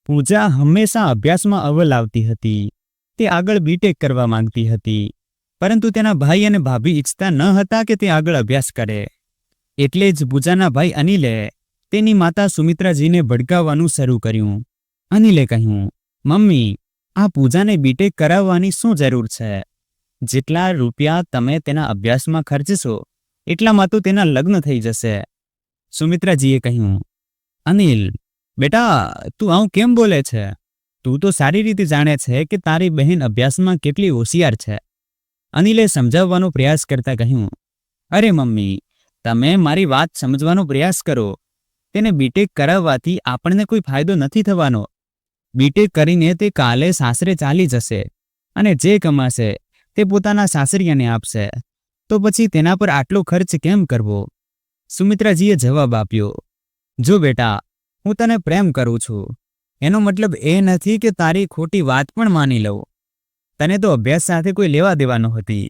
પૂજા હંમેશા અભ્યાસમાં અવ્વલ આવતી હતી. તે આગળ બીટેક કરવા માંગતી હતી, પરંતુ તેના ભાઈ અને ભાભી ઈચ્છતા ન હતા કે તે આગળ અભ્યાસ કરે. એટલે જ પૂજાના ભાઈ અનિલે તેની માતા સુમિત્રાજીને ભડકાવવાનું શરૂ કર્યું. અનિલે કહ્યું, મમ્મી, આ પૂજાને બીટેક કરાવવાની શું જરૂર છે? જેટલા રૂપિયા તમે તેના અભ્યાસમાં ખર્ચશો એટલામાં તો તેના લગ્ન થઈ જશે. સુમિત્રાજીએ કહ્યું, અનિલ બેટા, તું આવું કેમ બોલે છે? તું તો સારી રીતે જાણે છે કે તારી બહેન અભ્યાસમાં કેટલી હોશિયાર છે. અનિલે સમજાવવાનો પ્રયાસ કરતા કહ્યું, અરે મમ્મી, તમે મારી વાત સમજવાનો પ્રયાસ કરો. તેને બીટેક કરાવવાથી આપણને કોઈ ફાયદો નથી થવાનો. બીટેક કરીને તે કાલે સાસરે ચાલી જશે અને જે કમાશે તે પોતાના સાસરિયાને આપશે. તો પછી તેના પર આટલો ખર્ચ કેમ કરવો? સુમિત્રાજીએ જવાબ આપ્યો, જો બેટા, હું તને પ્રેમ કરું છું. એનો મતલબ એ નથી કે તારી ખોટી વાત પણ માની લઉં. તને તો અભ્યાસ સાથે કોઈ લેવા દેવા નહોતી,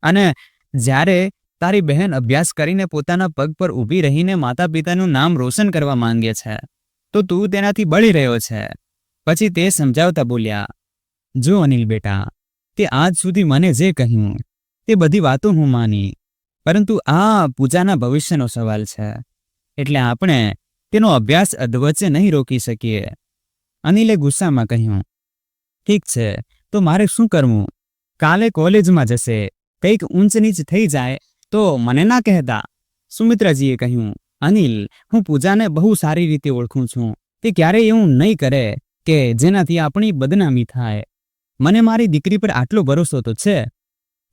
અને જ્યારે તારી બહેન અભ્યાસ કરીને પોતાના પગ પર ઊભી રહીને માતા પિતાનું નામ રોશન કરવા માંગે છે, તો તું તેનાથી બળી રહ્યો છે. પછી તે સમજાવતા બોલ્યા, જો અનિલ બેટા, તે આજ સુધી મને જે કહ્યું તે બધી વાતો હું માની, પરંતુ આ પૂજાના ભવિષ્યનો સવાલ છે, એટલે આપણે તેનો અભ્યાસ અધવચ્ચે નહીં રોકી શકીએ. અનિલે ગુસ્સામાં કહ્યું, ઠીક છે, તો મારે શું કરવું? કાલે કોલેજમાં જશે, કંઈક ઊંચ નીચ થઈ જાય તો મને ના કહેતા. સુમિત્રાજીએ કહ્યું, અનિલ, હું પૂજાને બહુ સારી રીતે ઓળખું છું. તે ક્યારેય એવું નહીં કરે કે જેનાથી આપણી બદનામી થાય. મને મારી દીકરી પર આટલો ભરોસો તો છે.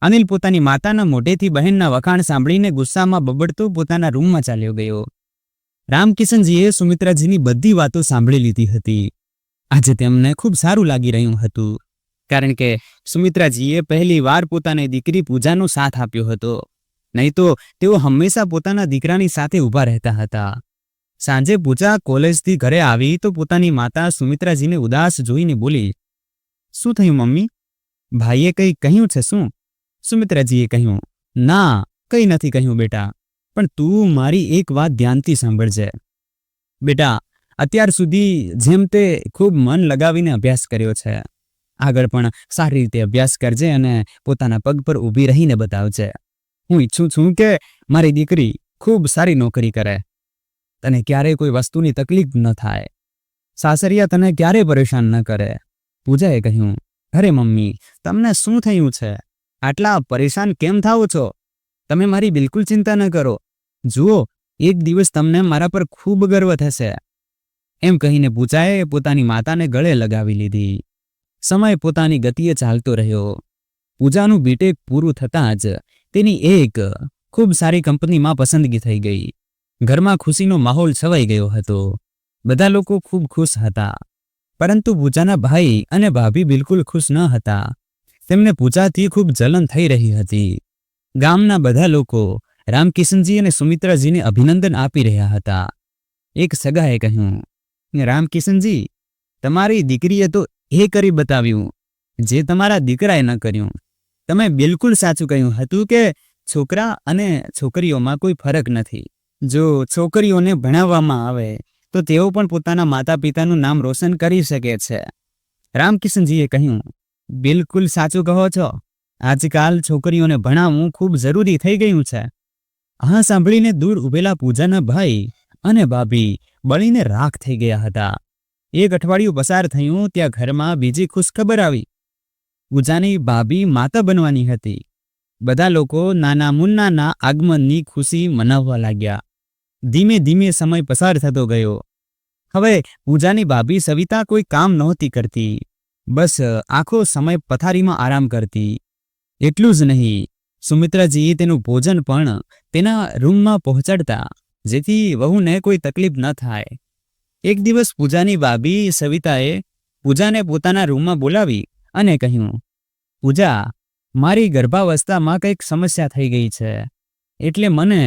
અનિલ પોતાની માતાના મોઢેથી બહેનના વખાણ સાંભળીને ગુસ્સામાં બબડતો પોતાના રૂમમાં ચાલ્યો ગયો. રામકિશનજીએ સુમિત્રાજીની બધી વાતો સાંભળી લીધી હતી. આજે તેમને ખૂબ સારું લાગી રહ્યું હતું, કારણ કે સુમિત્રાજીએ પહેલી વાર પોતાની દીકરી પૂજાનો સાથ આપ્યો હતો. નહીં તો તેઓ હંમેશા પોતાના દીકરાની સાથે ઊભા રહેતા હતા. સાંજે પૂજા કોલેજથી ઘરે આવી તો પોતાની માતા સુમિત્રાજીને ઉદાસ જોઈને બોલી, શું થયું મમ્મી? ભાઈએ કંઈ કહ્યું છે શું? સુમિત્રાજીએ કહ્યું, ના, કંઈ નથી કહ્યું બેટા, પણ તું મારી એક વાત ધ્યાનથી સાંભળજે. બેટા, અત્યાર સુધી જેમ તે ખૂબ મન લગાવીને અભ્યાસ કર્યો છે, આગળ પણ સારી રીતે અભ્યાસ કરજે અને પોતાના પગ પર ઊભી રહીને બતાવજે. હું ઈચ્છું છું કે મારી દીકરી ખૂબ સારી નોકરી કરે, તને ક્યારેય કોઈ વસ્તુની તકલીફ ન થાય, સાસરિયા તને ક્યારેય પરેશાન ન કરે. પૂજાએ કહ્યું, અરે મમ્મી, તમને શું થયું છે? આટલા પરેશાન કેમ થાઓ છો? તમે મારી બિલકુલ ચિંતા ન કરો. જુઓ, એક દિવસ તમને મારા પર ખૂબ ગર્વ થશે. એમ કહીને પૂજાએ પોતાની માતાને ગળે લગાવી લીધી. સમય પોતાની ગતિએ ચાલતો રહ્યો. પૂજાનું બીટેક પૂરું થતાં જ તેની એક ખૂબ સારી કંપનીમાં પસંદગી થઈ ગઈ. ઘરમાં ખુશીનો માહોલ છવાઈ ગયો હતો. બધા લોકો ખૂબ ખુશ હતા, પરંતુ પૂજાના ભાઈ અને ભાભી બિલકુલ ખુશ ન હતા. તેમને પૂજાથી ખૂબ જલન થઈ રહી હતી. ગામના બધા લોકો રામકિશનજી અને સુમિત્રાજીને અભિનંદન આપી રહ્યા હતા. એક સગાએ કહ્યું, રામકિશનજી, તમારી દીકરીએ તો એ કરી બતાવ્યું જે તમારા દીકરાએ ન કર્યું. તમે બિલકુલ સાચું કહ્યું હતું કે છોકરા અને છોકરીઓમાં કોઈ ફરક નથી. જો છોકરીઓને ભણાવવામાં આવે તો તેઓ પણ પોતાના માતા પિતાનું નામ રોશન કરી શકે છે. રામકિશનજીએ કહ્યું, બિલકુલ સાચું કહો છો. આજકાલ છોકરીઓને ભણાવવું ખૂબ જરૂરી થઈ ગયું છે. આ સાંભળીને દૂર ઉભેલા પૂજાના ભાઈ અને ભાભી બળીને રાખ થઈ ગયા હતા. એક અઠવાડિયું પસાર થયું ત્યાં ઘરમાં બીજી ખુશખબર આવી. પૂજાની ભાભી માતા બનવાની હતી. બધા લોકો નાના મુન્નાના આગમનની ખુશી મનાવવા લાગ્યા. ધીમે ધીમે સમય પસાર થતો ગયો. હવે પૂજાની ભાભી સવિતા કોઈ કામ નહોતી કરતી, બસ આખો સમય પથારીમાં આરામ કરતી. એટલું જ નહીં, સુમિત્રાજી તેનું ભોજન પણ તેના રૂમમાં પહોંચાડતા, જેથી વહુને કોઈ તકલીફ ન થાય. એક દિવસ પૂજાની ભાભી સવિતાએ પૂજાને પોતાના રૂમમાં બોલાવી અને કહ્યું, પૂજા, મારી ગર્ભાવસ્થામાં કંઈક સમસ્યા થઈ ગઈ છે, એટલે મને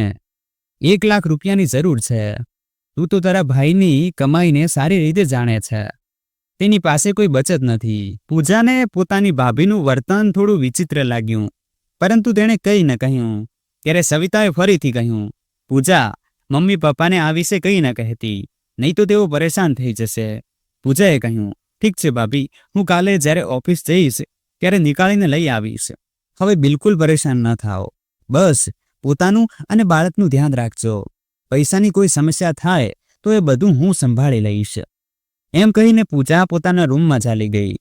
1 લાખ રૂપિયાની જરૂર છે. તું તો તારા ભાઈની કમાઈને સારી રીતે જાણે છે. તેની પાસે કોઈ બચત નથી. પૂજાને પોતાની ભાભીનું વર્તન થોડું વિચિત્ર લાગ્યું, પરંતુ તેણે કંઈ ન કહ્યું. ત્યારે સવિતાએ ફરીથી કહ્યું, પૂજા, મમ્મી પપ્પાને આ વિશે કંઈ ન કહેતી, નહીં તો તેઓ પરેશાન થઈ જશે. પૂજાએ કહ્યું, ઠીક છે ભાભી, હું કાલે જ્યારે ઓફિસ જઈશ ત્યારે નીકાળીને લઈ આવીશ. હવે બિલકુલ પરેશાન ન થાઓ. બસ પોતાનું અને બાળકનું ધ્યાન રાખજો. પૈસાની કોઈ સમસ્યા થાય તો એ બધું હું સંભાળી લઈશ. એમ કહીને પૂજા પોતાના રૂમમાં ચાલી ગઈ.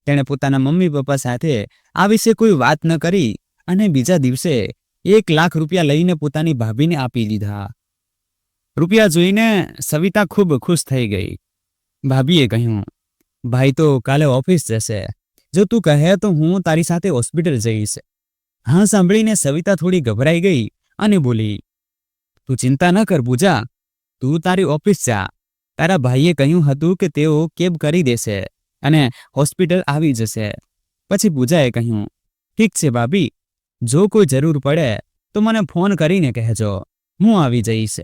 તેણે પોતાના મમ્મી પપ્પા સાથે આ વિશે કોઈ વાત ન કરી અને બીજા દિવસે 1 લાખ રૂપિયા લઈને પોતાની ભાભીને આપી દીધા. રૂપિયા જોઈને સવિતા ખૂબ ખુશ થઈ ગઈ. ભાભીએ કહ્યું, ભાઈ તો કાલે ઓફિસ જશે. જો તું કહે તો હું તારી સાથે હોસ્પિટલ જઈશ. હા સાંભળીને સવિતા થોડી ગભરાઈ ગઈ અને બોલી, તું ચિંતા ન કર પૂજા, તું તારી ઓફિસ જા. તારા ભાઈએ કહ્યું હતું કે તેઓ કેબ કરી દેશે અને હોસ્પિટલ આવી જશે. પછી પૂજાએ કહ્યું, ઠીક છે ભાભી, જો કોઈ જરૂર પડે તો મને ફોન કરીને કહેજો, હું આવી જઈશ.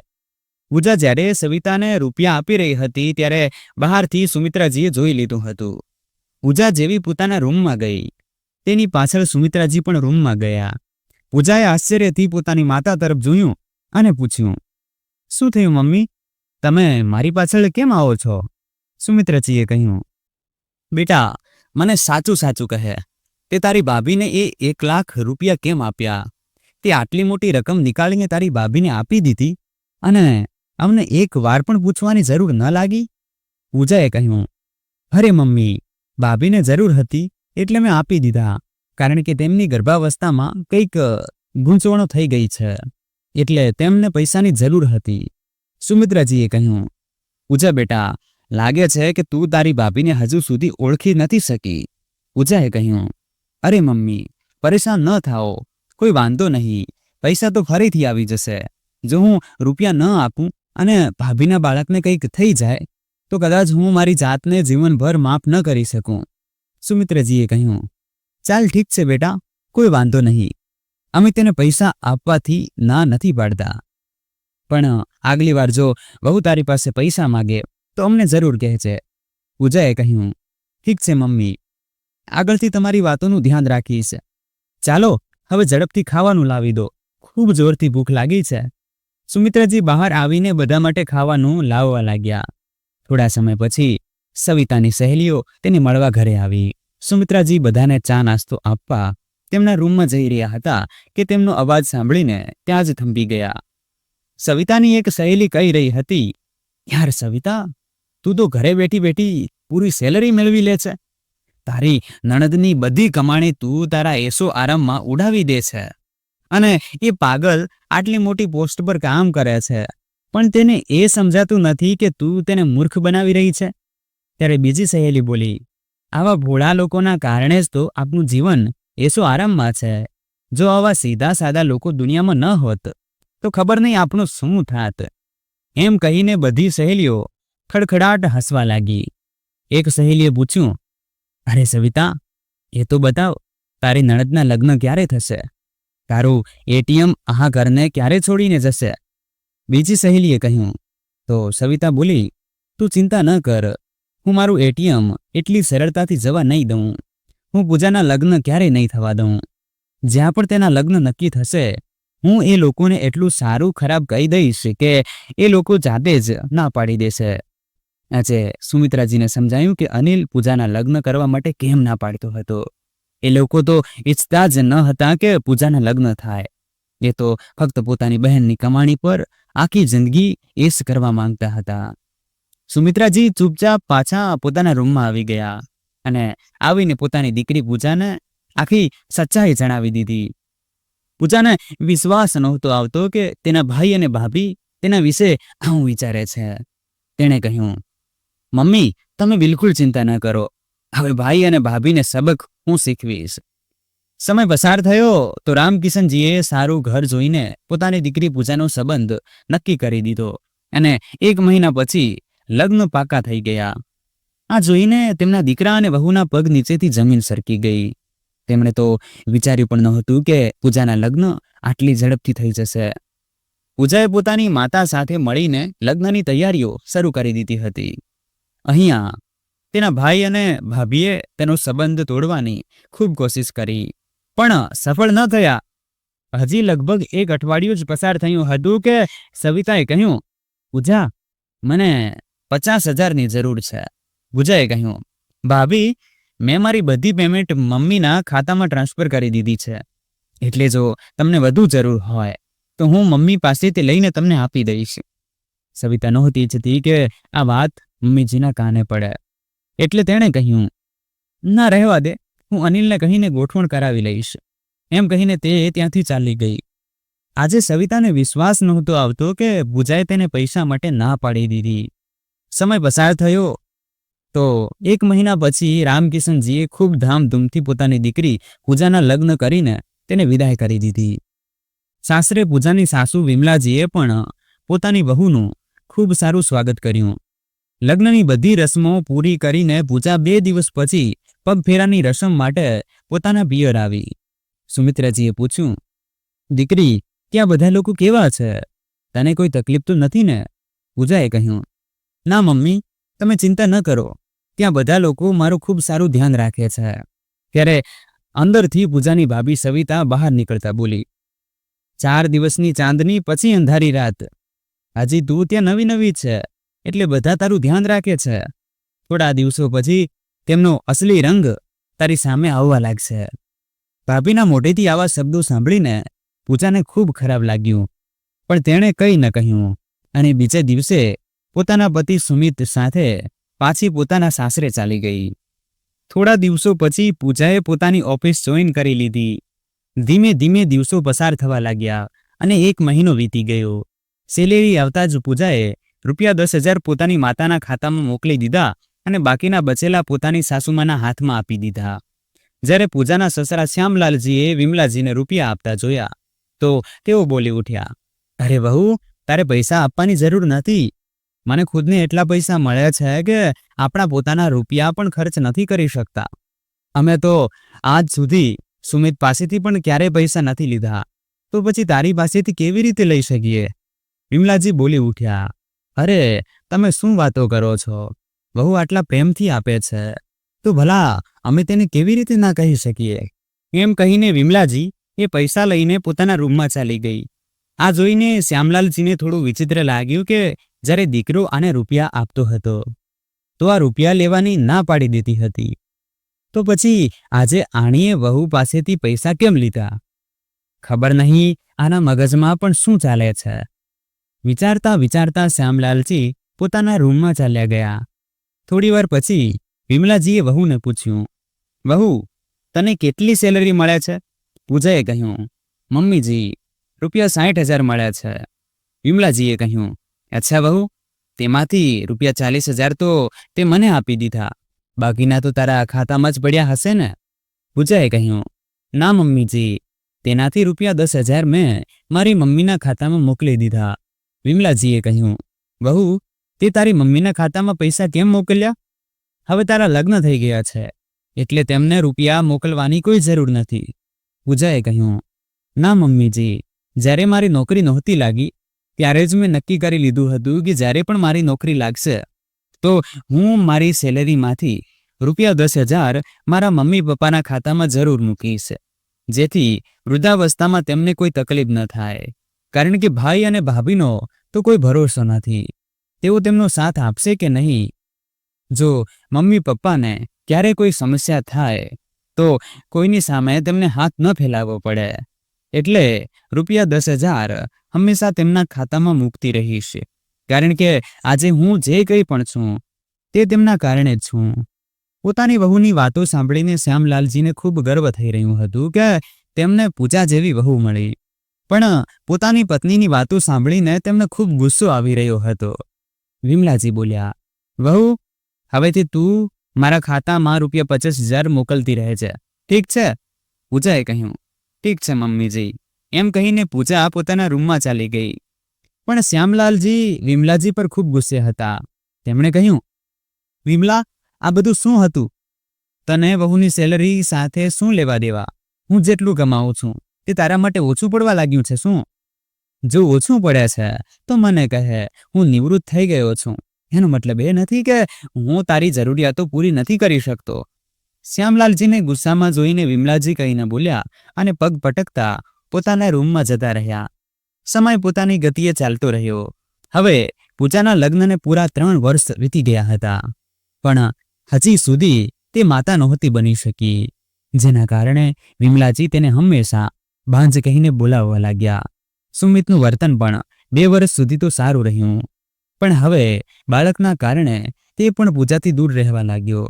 પૂજા જ્યારે સવિતાને રૂપિયા આપી રહી હતી ત્યારે બહારથી સુમિત્રાજીએ જોઈ લીધું હતું. પૂજા જેવી પોતાના રૂમમાં ગઈ, તેની પાછળ સુમિત્રાજી પણ રૂમમાં ગયા. પૂજાએ આશ્ચર્યથી પોતાની માતા તરફ જોયું અને પૂછ્યું, શું થયું મમ્મી, તમે મારી પાછળ કેમ આવો છો? સુમિત્રાજીએ કહ્યું, બેટા મને સાચું સાચું કહે, તે તારી ભાભીને એ 1 લાખ રૂપિયા કેમ આપ્યા? તે આટલી મોટી રકમ નીકાળીને તારી ભાભીને આપી દીધી અને અમને એક વાર પણ પૂછવાની જરૂર ન લાગી? પૂજાએ કહ્યું, અરે મમ્મી, ભાભીને જરૂર હતી એટલે મેં આપી દીધા, કારણ કે તેમની ગર્ભાવસ્થામાં કંઈક ગૂંચવણો થઈ ગઈ છે, એટલે તેમને પૈસાની જરૂર હતી. સુમિત્રાજીએ કહ્યું, પૂજા બેટા, લાગે છે કે તું તારી ભાભીને હજુ સુધી ઓળખી નથી શકી. પૂજાએ કહ્યું, અરે મમ્મી, પરેશાન ન થાઓ, કોઈ વાંધો નહીં, પૈસા તો ફરીથી આવી જશે. જો હું રૂપિયા ન આપું અને ભાભીના બાળકને કંઈક થઈ જાય તો કદાચ હું મારી જાતને જીવનભર માફ ન કરી શકું. સુમિત્રાજીએ કહ્યું, ચાલ ઠીક છે બેટા, કોઈ વાંધો નહીં, અમે તેને પૈસા આપવાથી ના નથી પાડતા, પણ આગલી વાર જો બહુ તારી પાસે પૈસા માગે તો અમને જરૂર કહેજે. પૂજાએ કહ્યું, ઠીક છે મમ્મી, આગળથી તમારી વાતોનું ધ્યાન રાખીશ. ચાલો હવે ઝડપથી ખાવાનું લાવી દો, ખૂબ જોરથી ભૂખ લાગી છે. સુમિત્રાજી બહાર આવીને બધા માટે ખાવાનું લાવવા લાગ્યા. થોડા સમય પછી સવિતાની સહેલીઓ તેને મળવા ઘરે આવી. સુમિત્રાજી બધાને ચા નાસ્તો આપવા તેમના રૂમમાં જઈ રહ્યા હતા કે તેમનો અવાજ સાંભળીને ત્યાં જ થંભી ગયા. સવિતાની એક સહેલી કહી રહી હતી, યાર સવિતા, તું તો ઘરે બેઠી બેઠી પૂરી સેલરી મેળવી લે છે. તારી નણંદની બધી કમાણી તું તારા એસો આરામમાં ઉડાવી દે છે અને એ પાગલ આટલી મોટી પોસ્ટ પર કામ કરે છે, પણ તેને એ સમજાતું નથી કે તું તેને મૂર્ખ બનાવી રહી છે. ત્યારે બીજી સહેલી બોલી, આવા ભોળા લોકોના કારણે જ તો આપણું જીવન એસો આરામમાં છે. જો આવા સીધા સાદા લોકો દુનિયામાં ન હોત તો ખબર નહીં આપણું શું થાત. એમ કહીને બધી સહેલીઓ ખડખડાટ હસવા લાગી. એક સહેલીએ પૂછ્યું, અરે સવિતા, એ તો બતાવ, તારી નણંદના લગ્ન ક્યારે થશે? તારું એટીએમ આ ઘરને ક્યારે છોડીને જશે? બીજી સહેલીએ કહ્યું. તો સવિતા બોલી, તું ચિંતા ન કર, હું મારું એટીએમ એટલી સરળતાથી જવા નહીં દઉં. હું પૂજાના લગ્ન ક્યારેય નહીં થવા દઉં. જ્યાં પણ તેના લગ્ન નક્કી થશે હું એ લોકોને એટલું સારું ખરાબ કહી દઈશ કે એ લોકો જાતે જ ના પાડી દેશે. આજે સુમિત્રાજીને સમજાયું કે અનિલ પૂજાના લગ્ન કરવા માટે કેમ ના પાડતો હતો. એ લોકો તો ઈચ્છતા જ ન હતા કે પૂજાના લગ્ન થાય. એ તો ફક્ત પોતાની બહેનની કમાણી પર આખી જિંદગી એશ કરવા માંગતા હતા. સુમિત્રાજી ચૂપચાપ પાછા પોતાના રૂમમાં આવી ગયા અને આવીને પોતાની દીકરી પૂજાને આખી સચ્ચાઈ જણાવી દીધી. પૂજાને વિશ્વાસ નહોતો આવતો કે તેના ભાઈ અને ભાભી તેના વિશે આવું વિચારે છે. તેણે કહ્યું, મમ્મી, તમે બિલકુલ ચિંતા ન કરો, હવે ભાઈ અને ભાભીને સબક હું શીખવીશ. સમય પસાર થયો તો રામકિશનજીએ સારું ઘર જોઈને પોતાની દીકરી પૂજાનો સંબંધ નક્કી કરી દીધો અને 1 મહિના પછી લગ્ન પાકા થઈ ગયા. આ જોઈને તેમના દીકરા અને વહુના પગ નીચેથી જમીન સરકી ગઈ. તેમણે તો વિચાર્યું પણ નહોતું કે પૂજાના લગ્ન આટલી ઝડપથી થઈ જશે. પૂજાએ પોતાની માતા સાથે મળીને લગ્નની તૈયારીઓ શરૂ કરી દીધી હતી. અહીંયા તેના ભાઈ અને ભાભીએ તેનો સંબંધ તોડવાની ખૂબ કોશિશ કરી, પણ સફળ ન થયા. હજી લગભગ 1 અઠવાડિયું જ પસાર થયું હતું કે સવિતાએ કહ્યું, પૂજા, મને 50,000ની જરૂર છે. પૂજાએ કહ્યું, ભાભી, મેં મારી બધી પેમેન્ટ મમ્મીના ખાતામાં ટ્રાન્સફર કરી દીધી છે, એટલે જો તમને વધુ જરૂર હોય તો હું મમ્મી પાસેથી લઈને તમને આપી દઈશ. સવિતા નહોતી ઈચ્છતી કે આ વાત મમ્મીજીના કાને પડે, એટલે તેણે કહ્યું, ના, રહેવા દે, હું અનિલને કહીને ગોઠવણ કરાવી લઈશ. એમ કહીને તે ત્યાંથી ચાલી ગઈ. આજે સવિતાને વિશ્વાસ નહોતો આવતો કે પૂજાએ તેને પૈસા માટે ના પાડી દીધી. સમય પસાર થયો તો 1 મહિના પછી રામકિશનજીએ ખૂબ ધામધૂમથી પોતાની દીકરી પૂજાના લગ્ન કરીને તેને વિદાય કરી દીધી. સાસરે પૂજાની સાસુ વિમલાજીએ પણ પોતાની વહુનું ખૂબ સારું સ્વાગત કર્યું. લગ્નની બધી રસમો પૂરી કરીને પૂજા 2 દિવસ પછી પગફેરાની રસમ માટે પોતાના પિયર આવી. સુમિત્રાજીએ પૂછ્યું, દીકરી, ત્યાં બધા લોકો કેવા છે? તને કોઈ તકલીફ તો નથી ને? પૂજાએ કહ્યું, ના મમ્મી, તમે ચિંતા ન કરો, ત્યાં બધા લોકો મારું ખૂબ સારું ધ્યાન રાખે છે. ત્યારે અંદરથી પૂજાની ભાભી સવિતા બહાર નીકળતા બોલી, 4 દિવસની ચાંદની પછી અંધારી રાત. હજી તું ત્યાં નવી નવી છે એટલે બધા તારું ધ્યાન રાખે છે. થોડા દિવસો પછી તેમનો અસલી રંગ તારી સામે આવવા લાગશે. ભાભીના મોઢેથી આવા શબ્દો સાંભળીને પૂજાને ખૂબ ખરાબ લાગ્યું, પણ તેણે કંઈ ન કહ્યું અને બીજે દિવસે પોતાના પતિ સુમિત સાથે પાછી પોતાના સાસરે ચાલી ગઈ. થોડા દિવસો પછી પૂજાએ પોતાની ઓફિસ જોઈન કરી લીધી. ધીમે ધીમે દિવસો પસાર થવા લાગ્યા અને 1 મહિનો વીતી ગયો. સેલેરી આવતા જ પૂજાએ ₹10,000 પોતાની માતાના ખાતામાં મોકલી દીધા અને બાકીના બચેલા પોતાની સાસુમાના હાથમાં આપી દીધા. જ્યારે પૂજાના સસરા શ્યામલાલજીએ વિમલાજીને રૂપિયા આપતા જોયા તો તેઓ બોલી ઉઠ્યા, અરે વહુ, તારે પૈસા આપવાની જરૂર નથી. મને ખુદને એટલા પૈસા મળ્યા છે કે આપણા પોતાના રૂપિયા પણ ખર્ચ નથી કરી શકતા. અમે તો આજ સુધી સુમિત પાસેથી પણ ક્યારેય પૈસા નથી લીધા, તો પછી તારી પાસેથી કેવી રીતે લઈ શકીએ? વિમલાજી બોલી ઉઠ્યા, અરે તમે શું વાતો કરો છો? વહુ આટલા પ્રેમથી આપે છે તો ભલા અમે તેને કેવી રીતે ના કહી શકીએ? એમ કહીને વિમલાજી એ પૈસા લઈને પોતાના રૂમમાં ચાલી ગઈ. આ જોઈને શ્યામલાલજીને થોડું વિચિત્ર લાગ્યું કે જ્યારે દીકરો આને રૂપિયા આપતો હતો તો આ રૂપિયા લેવાની ના પાડી દેતી હતી, તો પછી આજે આણીએ વહુ પાસેથી પૈસા કેમ લીધા? ખબર નહીં આના મગજમાં પણ શું ચાલે છે. વિચારતા વિચારતા શ્યામલાલજી પોતાના રૂમમાં ચાલ્યા ગયા. થોડી વાર પછી વિમલાજીએ વહુને પૂછ્યું, વહુ, તને કેટલી સેલરી મળે છે? પૂજાએ કહ્યું, મમ્મીજી, ₹60,000 મળ્યા છે. વિમલાજીએ કહ્યું, અચ્છા વહુ, તેમાંથી ₹40,000 તો તે મને આપી દીધા, બાકીના તો તારા ખાતામાં જ પડ્યા હશે ને? પૂજાએ કહ્યું, ના મમ્મીજી, તેનાથી ₹10,000 મેં મારી મમ્મીના ખાતામાં મોકલી દીધા. વિમલાજીએ કહ્યું, વહુ, તે તારી મમ્મીના ખાતામાં પૈસા કેમ મોકલ્યા? હવે તારા લગ્ન થઈ ગયા છે એટલે તેમને રૂપિયા મોકલવાની કોઈ જરૂર નથી. પૂજાએ કહ્યું, ના મમ્મીજી, જ્યારે મારી નોકરી નહોતી લાગી ત્યારે જ મેં નક્કી કરી લીધું હતું કે જ્યારે પણ મારી નોકરી લાગશે તો હું મારી સેલેરીમાંથી ₹10,000 મારા મમ્મી પપ્પાના ખાતામાં જરૂર મૂકીશ, જેથી વૃદ્ધાવસ્થામાં તેમને કોઈ તકલીફ ન થાય. કારણ કે ભાઈ અને ભાભીનો તો કોઈ ભરોસો નથી, તેઓ તેમનો સાથ આપશે કે નહીં. જો મમ્મી પપ્પાને ક્યારે કોઈ સમસ્યા થાય તો કોઈની સામે તેમને હાથ ન ફેલાવવો પડે, એટલે ₹10,000 હંમેશા તેમના ખાતામાં મૂકતી રહીશ. કારણ કે આજે હું જે કંઈ પણ છું તે તેમના કારણે જ છું. પોતાની વહુની વાતો સાંભળીને શ્યામલાલજીને ખૂબ ગર્વ થઈ રહ્યું હતું કે તેમને પૂજા જેવી વહુ મળી, પણ પોતાની પત્નીની વાતો સાંભળીને તેમને ખૂબ ગુસ્સો આવી રહ્યો હતો. વિમલાજી બોલ્યા, વહુ, હવેથી તું મારા ખાતામાં ₹50,000 મોકલતી રહે છે, ઠીક છે? પૂજાએ કહ્યું, ઠીક છે મમ્મીજી. એમ કહીને પૂજા પોતાના રૂમમાં ચાલી ગઈ. પણ શ્યામલાલજી વિમલાજી પર ખૂબ ગુસ્સે હતા. તેમણે કહ્યું, વિમલા, આ બધું શું હતું? તને વહુની સેલરી સાથે શું લેવા દેવા? હું જેટલું કમાઉં છું તે તારા માટે ઓછું પડવા લાગ્યું છે શું? જો ઓછું પડે છે તો મને કહે, હું નિવૃત્ત થઈ ગયો છું. એનો મતલબ એ નથી કે હું તારી જરૂરિયાતો પૂરી નથી કરી શકતો. શ્યામલાલજીને ગુસ્સામાં જોઈને વિમલાજી કંઈ ન બોલ્યા અને પગ પટકતા પોતાના રૂમમાં જતા રહ્યા. સમય પોતાની ગતિએ ચાલતો રહ્યો. હવે પૂજાના લગ્નને પૂરા 3 વર્ષ વીતી ગયા હતા, પણ હજી સુધી તે માતા નહોતી બની શકી, જેના કારણે વિમલાજી તેને હંમેશા બાંજ કહીને બોલાવવા લાગ્યા. સુમિતનું વર્તન પણ 2 વર્ષ સુધી તો સારું રહ્યું, પણ હવે બાળકના કારણે તે પણ પૂજાથી દૂર રહેવા લાગ્યો.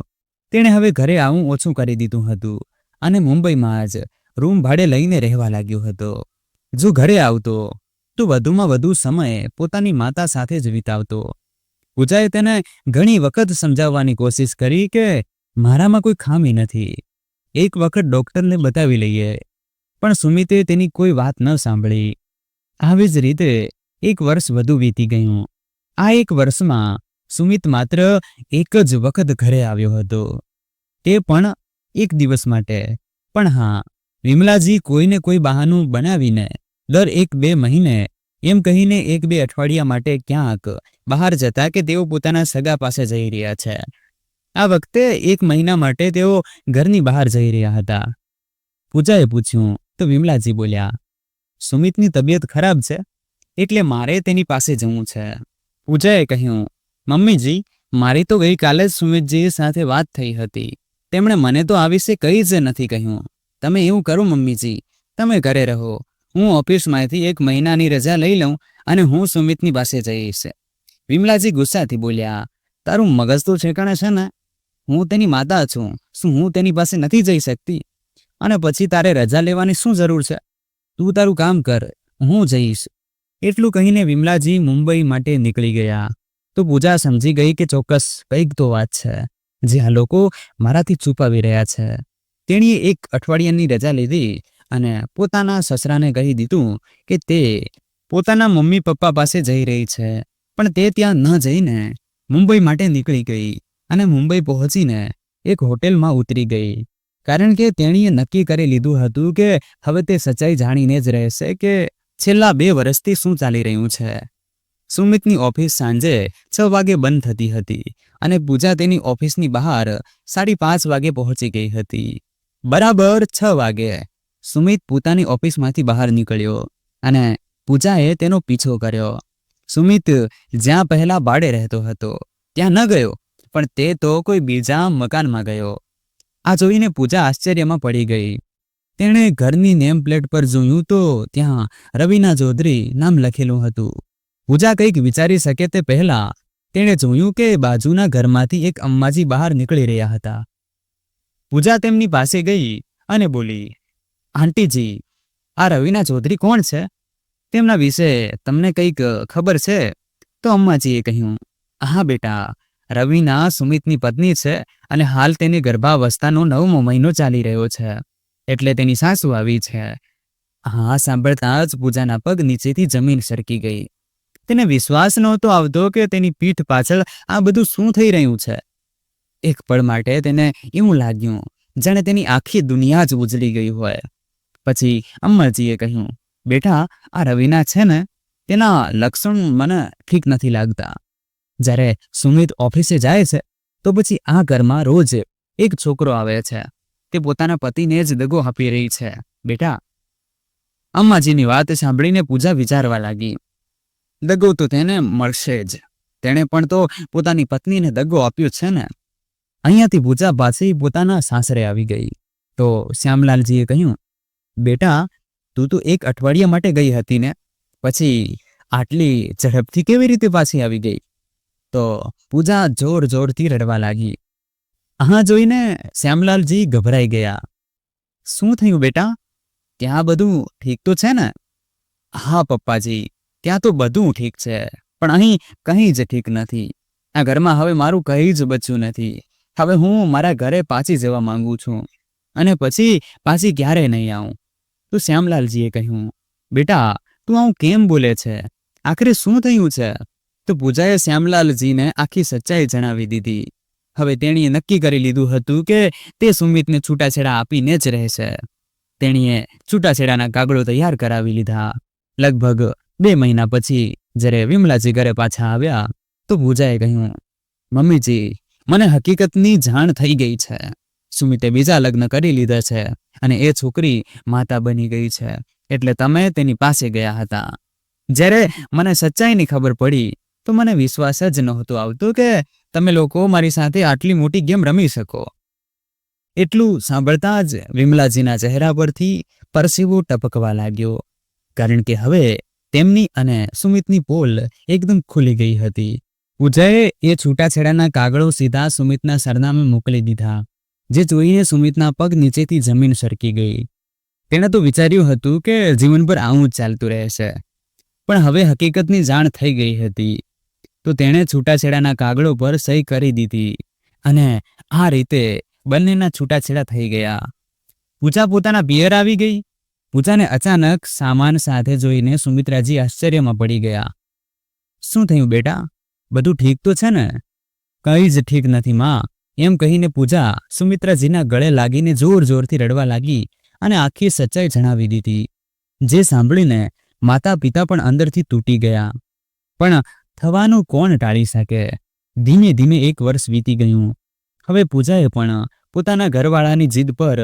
તેણે હવે ઘરે આવવું ઓછું કરી દીધું હતું અને મુંબઈમાં જ રૂમ ભાડે લઈને રહેવા લાગ્યો હતો. જો ઘરે આવતો તો વધુમાં વધુ સમય પોતાની માતા સાથે જ વિતાવતો. પૂજાએ તેને ઘણી વખત સમજાવવાની કોશિશ કરી કે મારામાં કોઈ ખામી નથી, એક વખત ડોક્ટરને બતાવી લઈએ, પણ સુમિતે તેની કોઈ વાત ન સાંભળી. આવી જ રીતે 1 વર્ષ વધુ વીતી ગયું. આ 1 વર્ષમાં સુમિત માત્ર એક જ વખત ઘરે આવ્યો હતો, તે પણ 1 દિવસ માટે. પણ હા, વિમલાજી કોઈને કોઈ બહાનું બનાવીને દર 1-2 મહિને એમ કહીને 1-2 અઠવાડિયા માટે ક્યાંક બહાર જતા કે તેઓ પોતાના સગા પાસે જઈ રહ્યા છે. આ વખતે 1 મહિના માટે તેઓ ઘરની બહાર જઈ રહ્યા હતા. પૂજાએ પૂછ્યું તો વિમલાજી બોલ્યા, સુમિતની તબિયત ખરાબ છે એટલે મારે તેની પાસે જવું છે. પૂજાએ કહ્યું, મમ્મીજી, મારી તો ગઈકાલે જ સુમિતજી સાથે વાત થઈ હતી. તેમણે મને તો આ વિશે કંઈ જ નથી કહ્યું. તમે એવું કરો મમ્મીજી, તમે ઘરે રહો, હું ઓફિસમાંથી 1 મહિનાની રજા લઈ લઉં અને હું સુમિતની પાસે જઈશ. વિમલાજી ગુસ્સાથી બોલ્યા, તારું મગજ તો ઠેકાણે છે ને? હું તેની માતા છું, શું હું તેની પાસે નથી જઈ શકતી? અને પછી તારે રજા લેવાની શું જરૂર છે? તું તારું કામ કર, હું જઈશ. એટલું કહીને વિમલાજી મુંબઈ માટે નીકળી ગયા. તો પૂજા સમજી ગઈ કે ચોક્કસ કંઈક તો વાત છે જે આ લોકો મારાથી છુપાવી રહ્યા છે. તેણીએ 1 અઠવાડિયાની રજા લીધી અને પોતાના સસરાને કહી દીધું કે તે પોતાના મમ્મી પપ્પા પાસે જઈ રહી છે. પણ તે ત્યાં ન જઈને મુંબઈ માટે નીકળી ગઈ અને મુંબઈ પહોંચીને એક હોટેલમાં ઉતરી ગઈ, કારણ કે તેણીએ નક્કી કરી લીધું હતું કે હવે તે સચ્ચાઈ જાણીને જ રહેશે કે છેલ્લા 2 વર્ષથી શું ચાલી રહ્યું છે. સુમિતની ઓફિસ સાંજે 6 વાગે બંધ થતી હતી અને પૂજા તેની ઓફિસની બહાર 5:30 વાગે પહોંચી ગઈ હતી. બરાબર 6 વાગે સુમિત પોતાની ઓફિસમાંથી બહાર નીકળ્યો અને પૂજાએ તેનો પીછો કર્યો. સુમિત જ્યાં પહેલા ભાડે રહેતો હતો ત્યાં ન ગયો, પણ તે તો કોઈ બીજા મકાનમાં ગયો. આ જોઈને પૂજા આશ્ચર્યમાં પડી ગઈ. તેણે ઘરની નેમ પ્લેટ પર જોયું તો ત્યાં રવીના ચૌધરી નામ લખેલું હતું. પૂજા કંઈક વિચારી શકે તે પહેલા તેણે જોયું કે બાજુના ઘરમાંથી એક અમ્માજી બહાર નીકળી રહ્યા હતા. પૂજા તેમની પાસે ગઈ અને બોલી, આંટીજી, આ રવીના ચૌધરી કોણ છે? તેમના વિશે તમને કંઈક ખબર છે? તો અમ્માજીએ કહ્યું, હા બેટા, રવીના સુમિતની પત્ની છે અને હાલ તેની ગર્ભાવસ્થાનો 9મો મહિનો ચાલી રહ્યો છે, એટલે તેની સાસુ આવી છે. હા સાંભળતા જ પૂજાના પગ નીચેથી જમીન સરકી ગઈ. તેને વિશ્વાસ નહોતો આવતો કે તેની પીઠ પાછળ આ બધું શું થઈ રહ્યું છે. એક પળ માટે તેને એવું લાગ્યું જાણે તેની આખી દુનિયા જ ઉજળી ગઈ હોય. પછી અમ્માજીએ કહ્યું, બેટા, આ રવીના છે ને, તેના લક્ષણ મને ઠીક નથી લાગતા. જ્યારે સુમિત ઓફિસે જાય છે તો પછી આ ઘરમાં રોજ એક છોકરો આવે છે, તે પોતાના પતિને જ દગો આપી રહી છે. બેટા, અમ્માજીની વાત સાંભળીને પૂજા વિચારવા લાગી. દગો તો તેને મળશે જ, તેણે પણ તો પોતાની પત્નીને દગો આપ્યો છે ને. અહીંયાથી પૂજા પાછી પોતાના સાસરે આવી ગઈ. તો શ્યામલાલજીએ કહ્યું, બેટા, તું તો 1 અઠવાડિયા માટે ગઈ હતી ને, પછી આટલી ઝડપથી કેવી રીતે પાછી આવી ગઈ? તો પૂજા જોર જોરથી રડવા લાગી. આ જોઈને શ્યામલાલજી ગભરાઈ ગયા. શું થયું બેટા? ત્યાં બધું ઠીક તો છે ને? હા પપ્પાજી, ત્યાં તો બધું ઠીક છે, પણ અહીં કંઈ જ ઠીક નથી. આ ઘરમાં હવે મારું કંઈ જ બચ્યું નથી. હવે હું મારા ઘરે પાછી જવા માંગુ છું અને પછી પાછી ક્યારેય નહીં આવું. તો શ્યામલાલજીએ કહ્યું, બેટા, તું આવું કેમ બોલે છે? આખરે શું થયું છે? તો પૂજાએ શ્યામલાલજીને આખી સચ્ચાઈ જણાવી દીધી. હવે તેણીએ નક્કી કરી લીધું હતું કે તે સુમિતને છૂટાછેડા આપીને જ રહેશે. તેણીએ છૂટાછેડાના કાગળો તૈયાર કરાવી લીધા. લગભગ 2 મહિના પછી જ્યારે વિમલાજી ઘરે પાછા આવ્યા તો પૂજાએ કહ્યું, મમ્મીજી, મને હકીકતની જાણ થઈ ગઈ છે. સુમિતે બીજા લગ્ન કરી લીધા છે અને એ છોકરી માતા બની ગઈ છે, એટલે તમે તેની પાસે ગયા હતા. જ્યારે મને સચ્ચાઈની ખબર પડી તો મને વિશ્વાસ જ નહોતો આવતો કે તમે લોકો મારી સાથે આટલી મોટી ગેમ રમી શકો. એટલું સાંભળતા જ વિમલાજીના ચહેરા પરથી પરસેવો ટપકવા લાગ્યો, કારણ કે હવે તેમની અને સુમિતની પોલ એકદમ ખુલી ગઈ હતી. પૂજાએ એ છૂટાછેડાના કાગળો સીધા સુમિતના સરનામે મોકલી દીધા, જે જોઈને સુમિતના પગ નીચેથી જમીન સરકી ગઈ. તેણે તો વિચાર્યું હતું કે જીવનભર આવું જ ચાલતું રહેશે, પણ હવે હકીકતની જાણ થઈ ગઈ હતી. તો તેણે છૂટાછેડાના કાગળો પર સહી કરી દીધી અને આ રીતે બંનેના છૂટાછેડા થઈ ગયા. પૂજા પોતાના પિયર આવી ગઈ. પૂજાને અચાનક સામાન સાથે જોઈને સુમિત્રાજી આશ્ચર્યમાં પડી ગયા. શું થયું બેટા, બધું ઠીક તો છે ને? કંઈ જ ઠીક નથી માં, એમ કહીને પૂજા સુમિત્રાજીના ગળે લાગીને જોર જોરથી રડવા લાગી અને આખી સચ્ચાઈ જણાવી દીધી, જે સાંભળીને માતા પિતા પણ અંદરથી તૂટી ગયા. પણ થવાનું કોણ ટાળી શકે? ધીમે ધીમે 1 વર્ષ વીતી ગયું. હવે પૂજાએ પણ પોતાના ઘરવાળાની જીદ પર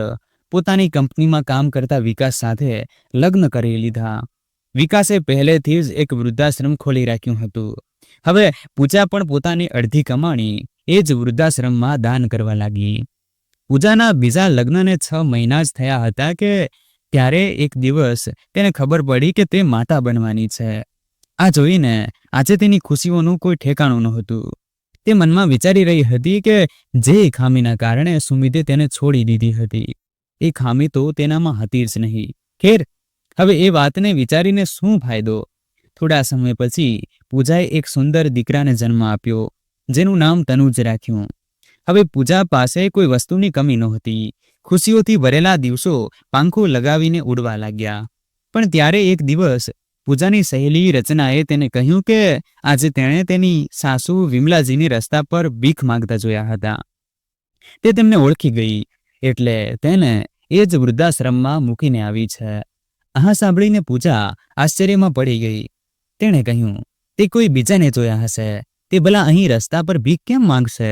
પોતાની કંપનીમાં કામ કરતા વિકાસ સાથે લગ્ન કરી લીધા. વિકાસે પહેલેથી જ એક વૃદ્ધાશ્રમ ખોલી રાખ્યું હતું. હવે પૂજા પણ પોતાની અડધી કમાણી એ જ વૃદ્ધાશ્રમમાં દાન કરવા લાગી. પૂજાના બીજા લગ્નને 6 મહિના જ થયા હતા કે ત્યારે એક દિવસ તેને ખબર પડી કે તે માતા બનવાની છે. આ જોઈને આજે તેની ખુશીઓનું કોઈ ઠેકાણું નહોતું. તે મનમાં વિચારી રહી હતી કે જે ખામીના કારણે સુમિતે તેને છોડી દીધી હતી, એ ખામી તો તેનામાં હતી જ નહીં. ખેર, હવે એ વાતને વિચારીને શું ફાયદો? થોડા સમય પછી પૂજાએ એક સુંદર દીકરાને જન્મ આપ્યો, જેનું નામ તનુજ રાખ્યું. હવે પૂજા પાસે કોઈ વસ્તુની કમી નહોતી. ખુશીઓથી ભરેલા દિવસો પાંખો લગાવીને ઉડવા લાગ્યા. પણ ત્યારે એક દિવસ પૂજાની સહેલી રચનાએ તેને કહ્યું કે આજે તેણે તેની સાસુ વિમલાજીને રસ્તા પર ભીખ માંગતા જોયા હતા. તે તેમને ઓળખી ગઈ, એટલે તેને એ જ વૃદ્ધાશ્રમમાં મૂકીને આવી છે. આ સાંભળીને પૂજા આશ્ચર્યમાં પડી ગઈ. તેણે કહ્યું, તે કોઈ બીજાને જોયા હશે, તે ભલા અહીં રસ્તા પર ભીખ કેમ માંગશે?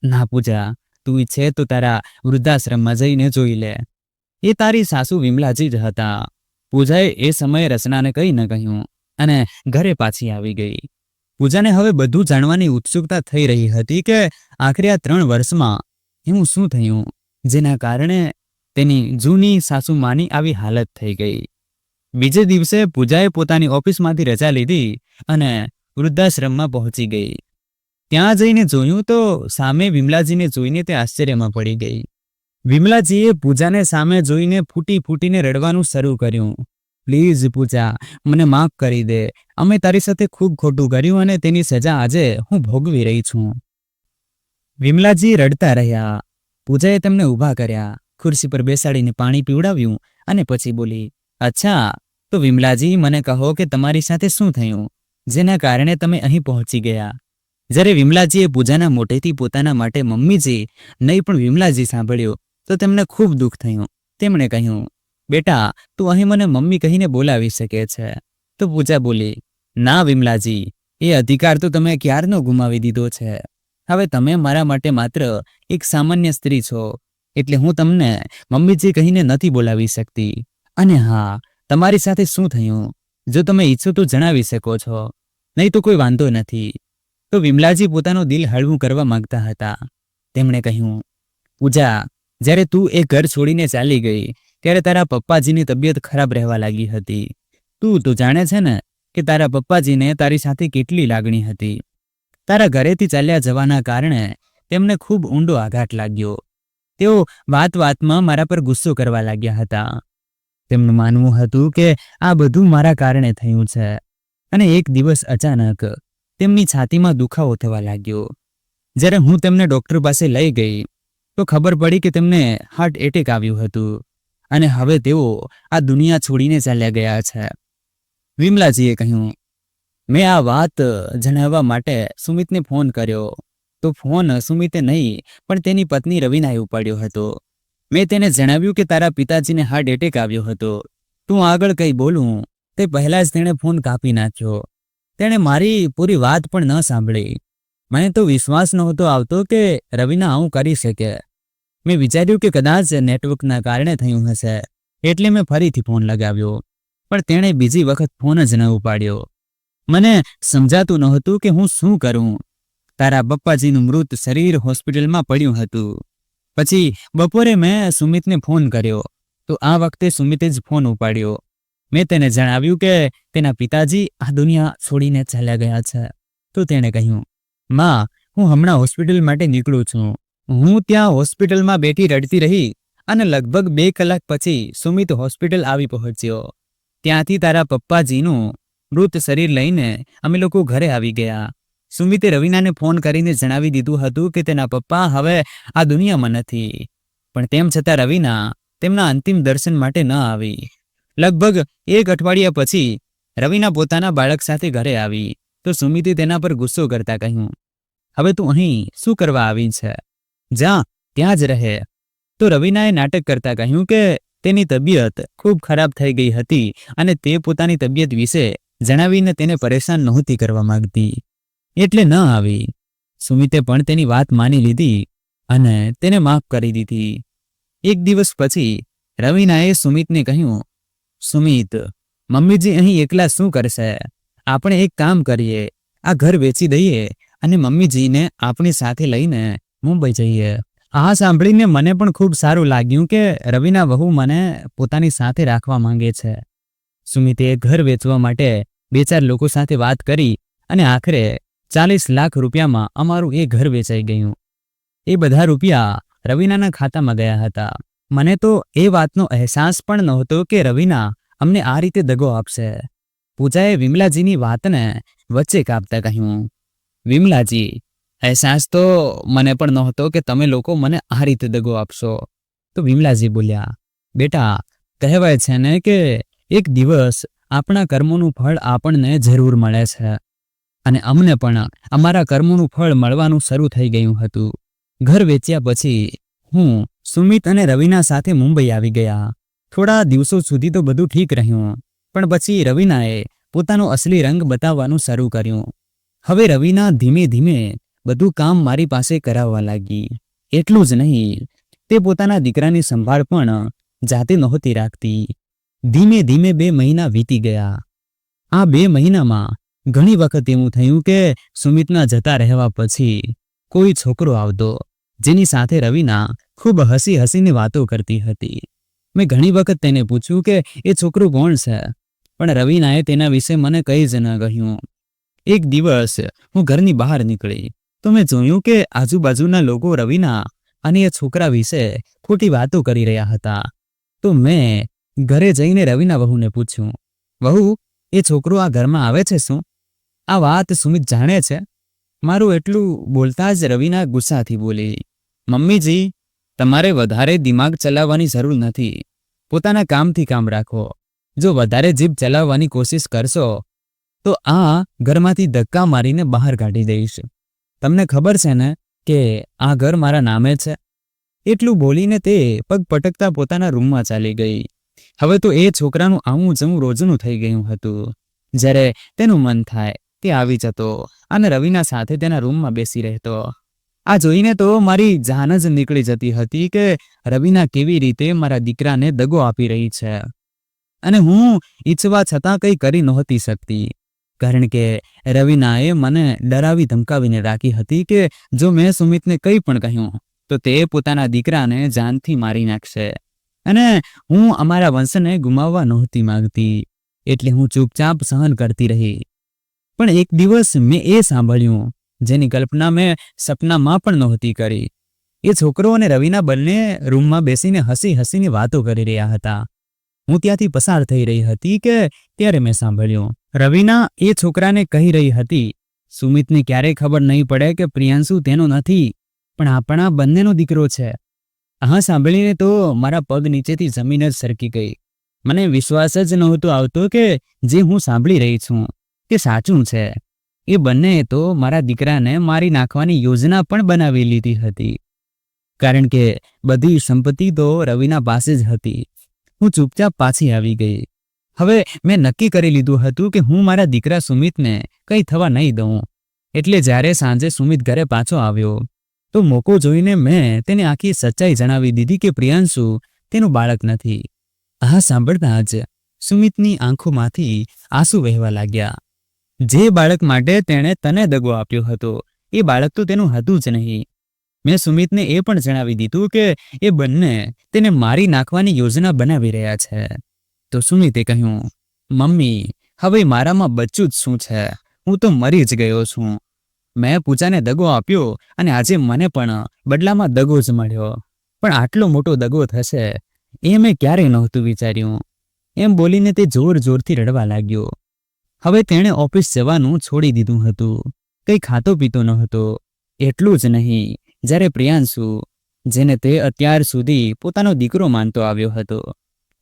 ના પૂજા, તું ઈચ્છે તો તારા વૃદ્ધાશ્રમમાં જઈને જોઈ લે. એ તારી સાસુ વિમલાજી જ હતા. પૂજાએ એ સમયે રચનાને કંઈ ન કહ્યું અને ઘરે પાછી આવી ગઈ. પૂજાને હવે બધું જાણવાની ઉત્સુકતા થઈ રહી હતી કે આખરે આ 3 વર્ષમાં એવું શું થયું જેના કારણે તેની જૂની સાસુમાની આવી હાલત થઈ ગઈ. બીજે દિવસે પૂજાએ પોતાની ઓફિસમાંથી રજા લીધી અને વૃદ્ધાશ્રમમાં પહોંચી ગઈ. ત્યાં જઈને જોયું તો સામે વિમલાજીને જોઈને તે આશ્ચર્યમાં પડી ગઈ. વિમલાજીએ પૂજાને સામે જોઈને ફૂટી ફૂટીને રડવાનું શરૂ કર્યું. પ્લીઝ પૂજા, મને માફ કરી દે. અમે તારી સાથે ખૂબ ખોટું કર્યું અને તેની સજા આજે હું ભોગવી રહી છું. વિમલાજી રડતા રહ્યા. પૂજાએ તેમને ઊભા કર્યા, ખુરશી પર બેસાડીને પાણી પીવડાવ્યું અને પછી બોલી, અચ્છા, તો વિમલાજી મને કહો કે તમારી સાથે શું થયું જેના કારણે તમે અહીં પહોંચી ગયા? જ્યારે વિમલાજીએ પૂજાના મોઢેથી પોતાના માટે મમ્મીજી નહીં પણ વિમલાજી સાંભળ્યું તો તેમને ખૂબ દુઃખ થયું. તેમણે કહ્યું, બેટા, તું અહીં મને મમ્મી કહીને બોલાવી શકે છે. તો પૂજા બોલી, ના વિમલાજી, એ અધિકાર તો તમે ક્યારનો ગુમાવી દીધો છે. હવે તમે મારા માટે માત્ર એક સામાન્ય સ્ત્રી છો, એટલે હું તમને મમ્મીજી કહીને નથી બોલાવી શકતી. અને હા, તમારી સાથે શું થયું જો તમે ઈચ્છો તો જણાવી શકો છો, નહીં તો કોઈ વાંધો નથી. તો વિમલાજી પોતાનું દિલ હળવું કરવા માંગતા હતા. તેમણે કહ્યું, પૂજા, જ્યારે તું એ ઘર છોડીને ચાલી ગઈ ત્યારે તારા પપ્પાજીની તબિયત ખરાબ રહેવા લાગી હતી. તું તો જાણે છે ને કે તારા પપ્પાજીને તારી સાથે કેટલી લાગણી હતી. તારા ઘરેથી ચાલ્યા જવાના કારણે તેમને ખૂબ ઊંડો આઘાત લાગ્યો. તેઓ વાત વાતમાં મારા પર ગુસ્સો કરવા લાગ્યા હતા. તેમનું માનવું હતું કે આ બધું મારા કારણે થયું છે. અને એક દિવસ અચાનક તેમની છાતીમાં દુખાવો થવા લાગ્યો. જ્યારે હું તેમને ડૉક્ટર પાસે લઈ ગઈ તો ખબર પડી કે તેમને હાર્ટ એટેક આવ્યું હતું અને હવે તેઓ આ દુનિયા છોડીને ચાલ્યા ગયા છે. વિમલાજીએ કહ્યું, મેં આ વાત જણાવવા માટે સુમિતને ફોન કર્યો તો ફોન સુમિતે નહીં પણ તેની પત્ની રવિનાએ ઉપાડ્યો હતો. મેં તેને જણાવ્યું કે તારા પિતાજીને હાર્ટ એટેક આવ્યો હતો. તું આગળ કંઈ બોલું તે પહેલાં જ તેણે ફોન કાપી નાખ્યો. તેણે મારી પૂરી વાત પણ ન સાંભળી. મને તો વિશ્વાસ નહોતો આવતો કે રવિના આવું કરી શકે. મેં વિચાર્યું કે કદાચ નેટવર્કના કારણે થયું હશે, એટલે મેં ફરીથી ફોન લગાવ્યો, પણ તેણે બીજી વખત ફોન જ ન ઉપાડ્યો. મને સમજાતું નહોતું કે હું શું કરું. તારા પપ્પાજીનું મૃત શરીર હોસ્પિટલમાં પડ્યું હતું. પછી બપોરે મેં સુમિતને ફોન કર્યો તો આ વખતે સુમિતે જ ફોન ઉપાડ્યો. મેં તેને જણાવ્યું કે તેના પિતાજી આ દુનિયા છોડીને ચાલ્યા ગયા છે. તો તેણે કહ્યું, માં, હું હમણાં હોસ્પિટલ માટે નીકળું છું. હું ત્યાં હોસ્પિટલમાં બેઠી રડતી રહી અને લગભગ 2 કલાક પછી સુમિત હોસ્પિટલ આવી પહોંચ્યો. ત્યાંથી તારા પપ્પાજીનું મૃત શરીર લઈને અમે લોકો ઘરે આવી ગયા. સુમિતે રવિનાને ફોન કરીને જણાવી દીધું હતું કે તેના પપ્પા હવે આ દુનિયામાં નથી. પણ તેમ છતાં રવિના તેમના અંતિમ દર્શન માટે ન આવી. લગભગ 1 અઠવાડિયા પછી રવિના પોતાના બાળક સાથે ઘરે આવી તો સુમિતે તેના પર ગુસ્સો કરતા કહ્યું, હવે તું અહીં શું કરવા આવી છે? જા, ત્યાં જ રહે. તો રવિનાએ નાટક કરતા કહ્યું કે તેની તબિયત ખૂબ ખરાબ થઈ ગઈ હતી અને તે પોતાની તબિયત વિશે જણાવીને તેને પરેશાન નહોતી કરવા માંગતી, એટલે ન આવી. સુમિતે પણ તેની વાત માની લીધી અને તેને માફ કરી દીધી. 1 દિવસ પછી રવિનાએ સુમિતને કહ્યું, સુમિત, મમ્મીજી અહીં એકલા શું કરશે? આપણે એક કામ કરીએ, આ ઘર વેચી દઈએ અને મમ્મીજીને આપણી સાથે લઈને મુંબઈ જઈએ. આ સાંભળીને મને પણ ખૂબ સારું લાગ્યું કે રવિના વહુ મને પોતાની સાથે રાખવા માંગે છે. સુમિતે ઘર વેચવા માટે 2-4 લોકો સાથે વાત કરી અને આખરે 40 લાખ રૂપિયામાં અમારું એ ઘર વેચાઈ ગયું. એ બધા રૂપિયા રવિનાના ખાતામાં ગયા હતા. મને તો એ વાતનો અહેસાસ પણ નહોતો કે રવિના અમને આ રીતે દગો આપશે. પૂજાએ વિમલાજીની વાતને વચ્ચે કાપતા કહ્યું, વિમલાજી, અહેસાસ તો મને પણ નહોતો કે તમે લોકો મને આ રીતે દગો આપશો. તો વિમલાજી બોલ્યા, બેટા, કહેવાય છે ને કે એક દિવસ આપણા કર્મોનું ફળ આપણને જરૂર મળે છે. અને અમને પણ અમારા કર્મોનું ફળ મળવાનું શરૂ થઈ ગયું હતું. ઘર વેચ્યા પછી હું સુમિત અને રવિના સાથે મુંબઈ આવી ગયા. થોડા દિવસો સુધી તો બધું ઠીક રહ્યું, પણ પછી રવિનાએ પોતાનો અસલી રંગ બતાવવાનું શરૂ કર્યું. હવે રવિના ધીમે ધીમે બધું કામ મારી પાસે કરાવવા લાગી. એટલું જ નહીં, તે પોતાના દીકરાની સંભાળ પણ જાતે નહોતી રાખતી. ધીમે ધીમે 2 મહિના વીતી ગયા. આ 2 મહિનામાં ઘણી વખત એવું થયું કે સુમિતના જતા રહેવા પછી કોઈ છોકરો આવતો જેની સાથે રવિના ખૂબ હસી હસીને વાતો કરતી હતી. મેં ઘણી વખત તેને પૂછ્યું કે એ છોકરું કોણ છે, પણ રવિનાએ તેના વિશે મને કંઈ જ ન કહ્યું. એક દિવસ હું ઘરની બહાર નીકળી તો મેં જોયું કે આજુબાજુના લોકો રવિના અને એ છોકરા વિશે ખોટી વાતો કરી રહ્યા હતા. તો મેં ઘરે જઈને રવિના વહુને પૂછ્યું, વહુ, એ છોકરો આ ઘરમાં આવે છે શું? આ વાત સુમિત જાણે છે? મારું એટલું બોલતા જ રવિના ગુસ્સાથી બોલી, મમ્મીજી, તમારે વધારે દિમાગ ચલાવવાની જરૂર નથી. પોતાના કામથી કામ રાખો. જો વધારે જીભ ચલાવવાની કોશિશ કરશો તો આ ઘરમાંથી ધક્કા મારીને બહાર કાઢી દઈશ. તમને ખબર છે ને કે આ ઘર મારા નામે છે? એટલું બોલીને તે પગ પટકતા પોતાના રૂમમાં ચાલી ગઈ. હવે તો એ છોકરાનું આવું જવું રોજનું થઈ ગયું હતું. જ્યારે તેનું મન થાય તે આવી જતો અને રવિના સાથે તેના રૂમમાં બેસી રહેતો. આ જોઈને તો મારી જાન જ નીકળી જતી હતી કે રવિના કેવી રીતે મારા દીકરાને દગો આપી રહી છે. અને હું ઈચ્છવા છતાં કંઈ કરી નહોતી શકતી, કારણ કે રવિનાએ મને ડરાવી ધમકાવીને રાખી હતી કે જો મેં સુમિતને કંઈ પણ કહ્યું તો તે પોતાના દીકરાને જાનથી મારી નાખશે. અને હું અમારા વંશને ગુમાવવા નહોતી માંગતી, એટલે હું ચૂપચાપ સહન કરતી રહી. પણ એક દિવસ મેં એ સાંભળ્યું જેની કલ્પના મેં સપનામાં પણ નહોતી કરી. એ છોકરો અને રવિના બંને રૂમમાં બેસીને હસી હસીને વાતો કરી રહ્યા હતા. હું ત્યાંથી પસાર થઈ રહી હતી કે ત્યારે મેં સાંભળ્યું રવિના એ છોકરાને કહી રહી હતી, સુમિતને ક્યારેય ખબર નહીં પડે કે પ્રિયાંશુ તેનો નથી, પણ આપણા બંનેનો દીકરો છે. આ સાંભળીને તો મારા પગ નીચેથી જમીન જ સરકી ગઈ. મને વિશ્વાસ જ નહોતો આવતો કે જે હું સાંભળી રહી છું તે સાચું છે. એ બંનેએ તો મારા દીકરાને મારી નાખવાની યોજના પણ બનાવી લીધી હતી, કારણ કે બધી સંપત્તિ તો રવિના પાસે જ હતી. હું ચૂપચાપ પાછી આવી ગઈ. હવે મેં નક્કી કરી લીધું હતું કે હું મારા દીકરા સુમિતને કંઈ થવા નહીં દઉં. એટલે જ્યારે સાંજે સુમિત ઘરે પાછો આવ્યો તો મોકો જોઈને મેં તેને આખી સચ્ચાઈ જણાવી દીધી કે પ્રિયાંશુ તેનું બાળક નથી. આ સાંભળતા જ સુમિતની આંખોમાંથી આંસુ વહેવા લાગ્યા. જે બાળક માટે તેણે તને દગો આપ્યો હતો એ બાળક તો તેનું હતું જ નહીં. મેં સુમિતને એ પણ જણાવી દીધું કે એ બંને તેને મારી નાખવાની યોજના બનાવી રહ્યા છે. તો સુમિતે કહ્યું, મમ્મી, હવે મારામાં બચ્ચું જ શું છે? હું તો મરી જ ગયો છું. મેં પૂજાને દગો આપ્યો અને આજે મને પણ બદલામાં દગો જ મળ્યો. પણ આટલો મોટો દગો થશે એ મેં ક્યારેય નહોતું વિચાર્યું. એમ બોલીને તે જોર જોરથી રડવા લાગ્યો. હવે તેણે ઓફિસ જવાનું છોડી દીધું હતું. કંઈ ખાતો પીતો ન હતો. એટલું જ નહીં, જ્યારે પ્રિયાંશુ, જેને તે અત્યાર સુધી પોતાનો દીકરો માનતો આવ્યો હતો,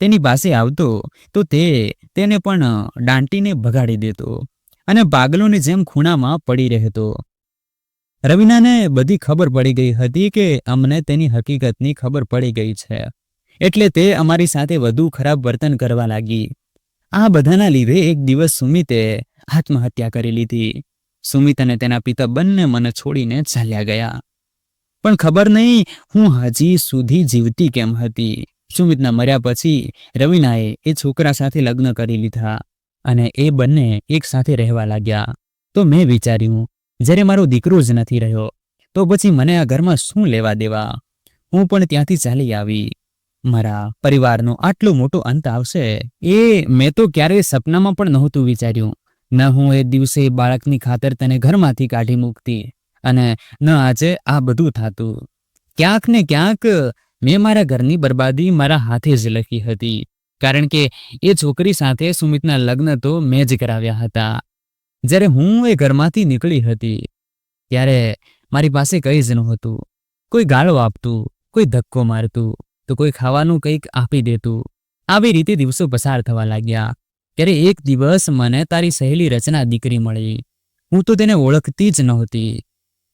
તેની પાસે આવતો તો તેને પણ દાંટીને ભગાડી દેતો અને પાગલોની જેમ ખૂણામાં પડી રહેતો. રવીનાને બધી ખબર પડી ગઈ હતી કે અમને તેની હકીકતની ખબર પડી ગઈ છે, એટલે તે અમારી સાથે વધુ ખરાબ વર્તન કરવા લાગી. આ બધાના લીધે એક દિવસ સુમિતે આત્મહત્યા કરી લીધી. સુમિત અને તેના પિતા બંને મને છોડીને ચાલ્યા ગયા. પણ ખબર નહીં હું હજી સુધી જીવતી કેમ હતી. સુમિતના મર્યા પછી રવીનાએ એ છોકરા સાથે લગ્ન કરી લીધા અને એ બંને એક સાથે રહેવા લાગ્યા. તો મેં વિચાર્યું, જ્યારે મારો દીકરો જ નથી રહ્યો તો પછી મને આ ઘરમાં શું લેવા દેવા? હું પણ ત્યાંથી ચાલી આવી. મારા પરિવારનો આટલો મોટો અંત આવશે એ મેં તો ક્યારેય સપનામાં પણ નહોતું વિચાર્યું. ન હું એ દિવસે બાળકની ખાતર તને ઘરમાંથી કાઢી મૂકતી અને ન આજે આ બધું થતું. ક્યાંક ને ક્યાંક મેં મારા ઘરની બરબાદી મારા હાથે જ લખી હતી, કારણ કે એ છોકરી સાથે સુમિતના લગ્ન તો મેં જ કરાવ્યા હતા. જ્યારે હું એ ઘરમાંથી નીકળી હતી ત્યારે મારી પાસે કંઈ જ નહોતું. કોઈ ગાળો આપતું, કોઈ ધક્કો મારતું, તો કોઈ ખાવાનું કંઈક આપી દેતું. આવી રીતે દિવસો પસાર થવા લાગ્યા. ત્યારે એક દિવસ મને તારી સહેલી રચના દીકરી મળી. હું તો તેને ઓળખતી જ નહોતી,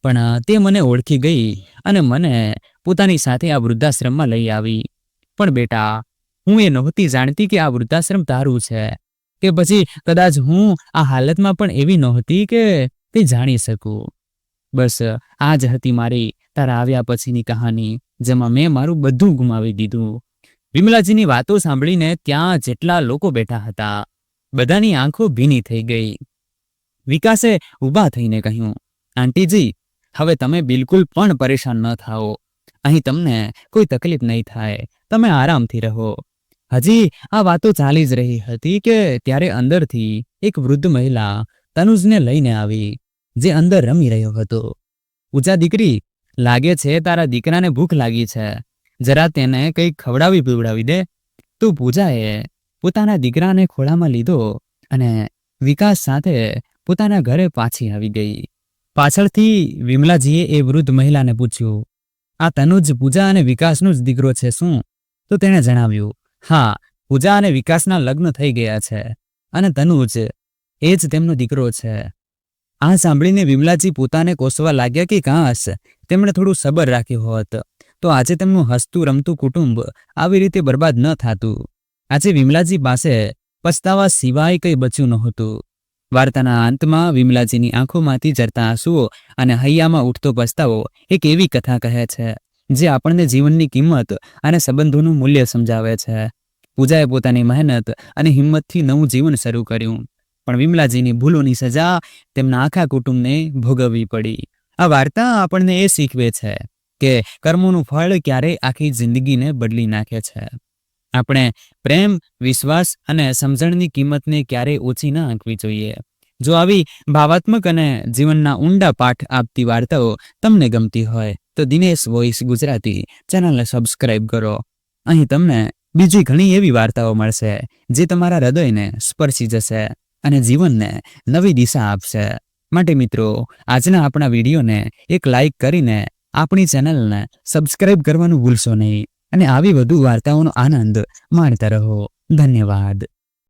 પણ તે મને ઓળખી ગઈ અને મને પોતાની સાથે આ વૃદ્ધાશ્રમમાં લઈ આવી. પણ બેટા, હું એ નહોતી જાણતી કે આ વૃદ્ધાશ્રમ તારું છે, કે પછી કદાચ હું આ હાલતમાં પણ એવી નહોતી કે તે જાણી શકું. બસ આ જ હતી મારી તારા આવ્યા પછીની કહાની, જેમાં મેં મારું બધું ગુમાવી દીધું. વિમલાજીની વાતો સાંભળીને ત્યાં જેટલા લોકો બેઠા હતા બધાની આંખો ભીની થઈ ગઈ. વિકાસે ઊભા થઈને કહ્યું, આંટીજી, હવે તમે બિલકુલ પણ પરેશાન ન થાઓ. અહીં તમને કોઈ તકલીફ નહીં થાય, તમે આરામથી રહો. હજી આ વાતો ચાલી જ રહી હતી કે ત્યારે અંદરથી એક વૃદ્ધ મહિલા તનુજને લઈને આવી, જે અંદર રમી રહ્યો હતો. પૂજા દીકરી, લાગે છે તારા દીકરાને ભૂખ લાગી છે, જરા તેને કંઈક ખવડાવી પીવડાવી દે. તો પૂજાએ પોતાના દીકરાને ખોળામાં લીધો અને વિકાસ સાથે પોતાના ઘરે પાછી આવી ગઈ. પાછળથી વિમલાજીએ એ વૃદ્ધ મહિલાને પૂછ્યું, આ તનુજ પૂજા અને વિકાસનો જ દીકરો છે શું? તો તેણે જણાવ્યું, હા, પૂજા અને વિકાસના લગ્ન થઈ ગયા છે અને તનુજ એ જ તેમનો દીકરો છે. આ સાંભળીને વિમલાજી પોતાને કોસવા લાગ્યા કે કાશ તેમણે થોડું સબર રાખ્યું હોત તો આજે તેમનું હસતું રમતું કુટુંબ આવી રીતે બરબાદ ન થાતું. આજે વિમલાજી પાસે પસ્તાવા સિવાય કંઈ બચ્યું નહોતું. વાર્તાના અંતમાં વિમલાજીની આંખોમાંથી ઝરતા આંસુઓ અને હૈયામાં ઉઠતો પસ્તાવો એક એવી કથા કહે છે જે આપણને જીવનની કિંમત અને સંબંધોનું મૂલ્ય સમજાવે છે. પૂજાએ પોતાની મહેનત અને હિંમતથી નવું જીવન શરૂ કર્યું, પણ વિમલાજીની ભૂલોની સજા તેમના આખા કુટુંબને ભોગવવી પડી. આ વાર્તા આપણને એ શીખવે છે કે કર્મોનું ફળ ક્યારેય આખી જિંદગીને બદલી નાખે છે. આપણે પ્રેમ, વિશ્વાસ અને સમજણની કિંમતને ક્યારેય ઓછી ન આંકવી જોઈએ. જો આવી ભાવાત્મક અને જીવનના ઊંડા પાઠ આપતી વાર્તાઓ તમને ગમતી હોય તો દિનેશ વોઇસ ગુજરાતી ચેનલને સબસ્ક્રાઇબ કરો. અહીં તમને બીજી ઘણી એવી વાર્તાઓ મળશે જે તમારા હૃદયને સ્પર્શી જશે અને જીવનને નવી દિશા આપશે. માટે મિત્રો, આજના આપણા વિડીયોને એક લાઇક કરીને આપણી ચેનલને સબસ્ક્રાઇબ કરવાનું ભૂલશો નહીં અને આવી વધુ વાર્તાઓનો આનંદ માણતા રહો. ધન્યવાદ.